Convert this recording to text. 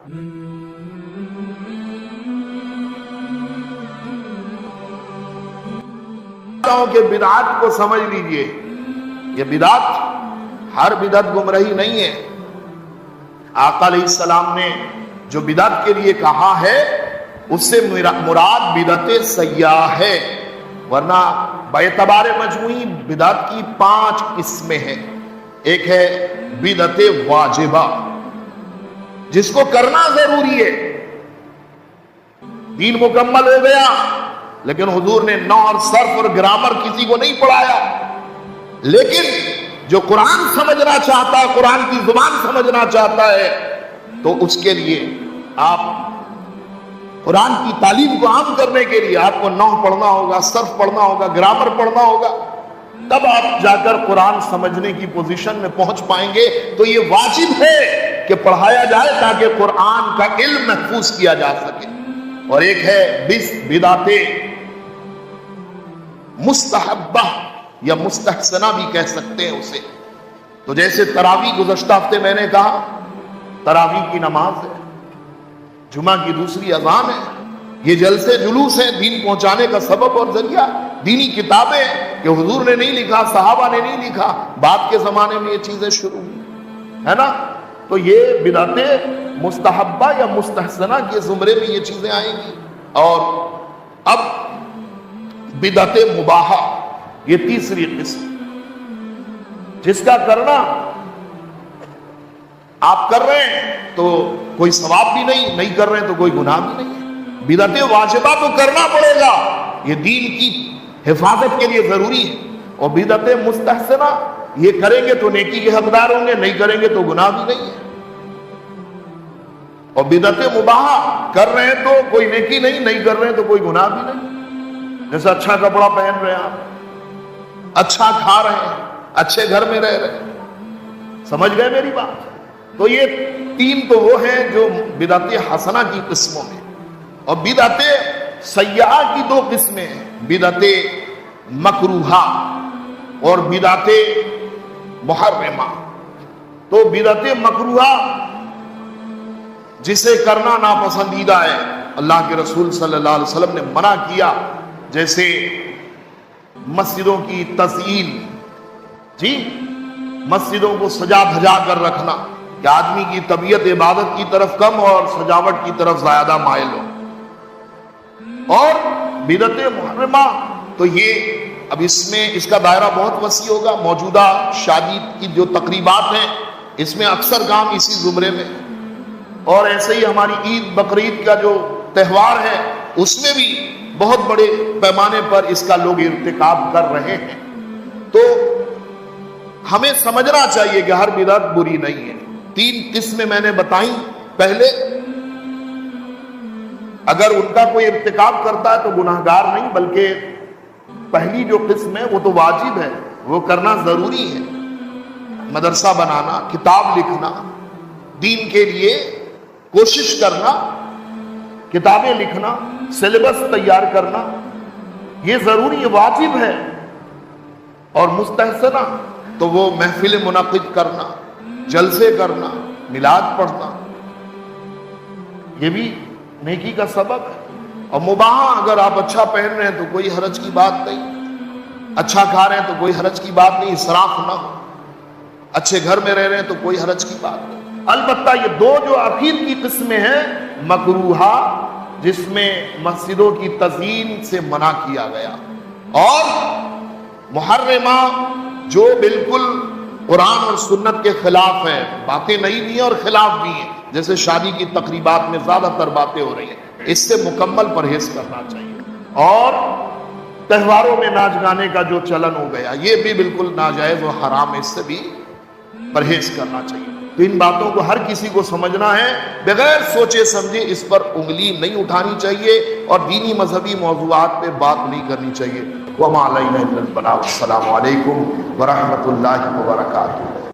کہ بدعت کو سمجھ لیجئے، یہ بدعت ہر بدعت گمراہی نہیں ہے۔ آقا علیہ السلام نے جو بدعت کے لیے کہا ہے اس سے مراد بدعت سیاح ہے، ورنہ باعتبار مجموعی بدعت کی 5 قسمیں ہیں۔ ایک ہے بدعت واجبہ، جس کو کرنا ضروری ہے، دین مکمل ہو گیا لیکن حضور نے نحو اور صرف اور گرامر کسی کو نہیں پڑھایا، لیکن جو قرآن سمجھنا چاہتا ہے، قرآن کی زبان سمجھنا چاہتا ہے، تو اس کے لیے آپ قرآن کی تعلیم کو عام کرنے کے لیے آپ کو نحو پڑھنا ہوگا، صرف پڑھنا ہوگا، گرامر پڑھنا ہوگا، تب آپ جا کر قرآن سمجھنے کی پوزیشن میں پہنچ پائیں گے۔ تو یہ واجب ہے کہ پڑھایا جائے تاکہ قرآن کا علم محفوظ کیا جا سکے۔ اور ایک ہے بدعت مستحبہ یا مستحسنہ بھی کہہ سکتے ہیں اسے، تو جیسے تراویح گزشتہ ہفتے میں نے کہا، تراویح کی نماز ہے، جمعہ کی دوسری اذان ہے، یہ جلسے جلوس ہیں دین پہنچانے کا سبب اور ذریعہ، دینی کتابیں کہ حضور نے نہیں لکھا، صحابہ نے نہیں لکھا، بعد کے زمانے میں یہ چیزیں شروع ہوئی ہے نا۔ تو یہ بدعت مستحبہ یا مستحسنہ کے زمرے میں یہ چیزیں آئیں گی۔ اور اب بدعت مباحہ، یہ تیسری قسم، جس کا کرنا آپ کر رہے ہیں تو کوئی ثواب بھی نہیں، نہیں کر رہے ہیں تو کوئی گناہ بھی نہیں ہے۔ بدعت واجبہ تو کرنا پڑے گا، یہ دین کی حفاظت کے لیے ضروری ہے۔ اور بدعت مستحسنہ، یہ کریں گے تو نیکی کے حقدار ہوں گے، نہیں کریں گے تو گناہ بھی نہیں ہے۔ اور بدعت مباحہ، کر رہے ہیں تو کوئی نیکی نہیں، نہیں کر رہے ہیں تو کوئی گناہ بھی نہیں۔ جیسے اچھا کپڑا پہن رہے ہیں آپ، اچھا کھا رہے ہیں، اچھے گھر میں رہ رہے ہیں، سمجھ گئے میری بات؟ تو یہ 3 تو وہ ہیں جو بدعت حسنہ کی قسموں میں۔ اور بدعت سیاحہ کی 2 قسمیں ہیں، بدعت مکروہہ اور بدعت محرمہ۔ تو بدعت مکروہہ جسے کرنا ناپسندیدہ ہے، اللہ کے رسول صلی اللہ علیہ وسلم نے منع کیا، جیسے مسجدوں کی تزئین، جی مسجدوں کو سجا دھجا کر رکھنا کہ آدمی کی طبیعت عبادت کی طرف کم اور سجاوٹ کی طرف زیادہ مائل ہو۔ اور بدعت محرمہ، تو یہ اب اس کا دائرہ بہت وسیع ہوگا، موجودہ شادی کی جو تقریبات ہیں اس میں اکثر کام اسی زمرے میں، اور ایسے ہی ہماری عید بقرعید کا جو تہوار ہے اس میں بھی بہت بڑے پیمانے پر اس کا لوگ ارتکاب کر رہے ہیں۔ تو ہمیں سمجھنا چاہیے کہ ہر بدعت بری نہیں ہے۔ 3 قسمیں میں نے بتائیں پہلے، اگر ان کا کوئی ارتکاب کرتا ہے تو گناہگار نہیں، بلکہ پہلی جو قسم ہے وہ تو واجب ہے، وہ کرنا ضروری ہے۔ مدرسہ بنانا، کتاب لکھنا، دین کے لیے کوشش کرنا، کتابیں لکھنا، سلیبس تیار کرنا، یہ ضروری واجب ہے۔ اور مستحسنہ تو وہ محفل منعقد کرنا، جلسے کرنا، میلاد پڑھنا، یہ بھی نیکی کا سبب ہے۔ اور مباحہ، اگر آپ اچھا پہن رہے ہیں تو کوئی حرج کی بات نہیں، اچھا کھا رہے ہیں تو کوئی حرج کی بات نہیں، اسراف نہ ہو، اچھے گھر میں رہ رہے ہیں تو کوئی حرج کی بات نہیں۔ البتہ یہ 2 جو آخر کی قسمیں ہیں، مکروہہ جس میں مسجدوں کی تزئین سے منع کیا گیا، اور محرمہ جو بالکل قرآن اور سنت کے خلاف ہیں، باتیں نئی بھی ہیں اور خلاف بھی ہیں، جیسے شادی کی تقریبات میں زیادہ تر باتیں ہو رہی ہیں، اس سے مکمل پرہیز کرنا چاہیے۔ اور تہواروں میں ناچ گانے کا جو چلن ہو گیا، یہ بھی بالکل ناجائز و حرام ہے، اس سے بھی پرہیز کرنا چاہیے۔ تو ان باتوں کو ہر کسی کو سمجھنا ہے، بغیر سوچے سمجھے اس پر انگلی نہیں اٹھانی چاہیے، اور دینی مذہبی موضوعات پہ بات نہیں کرنی چاہیے۔ وما علینا الا البلاغ۔ السلام علیکم ورحمۃ اللہ وبرکاتہ۔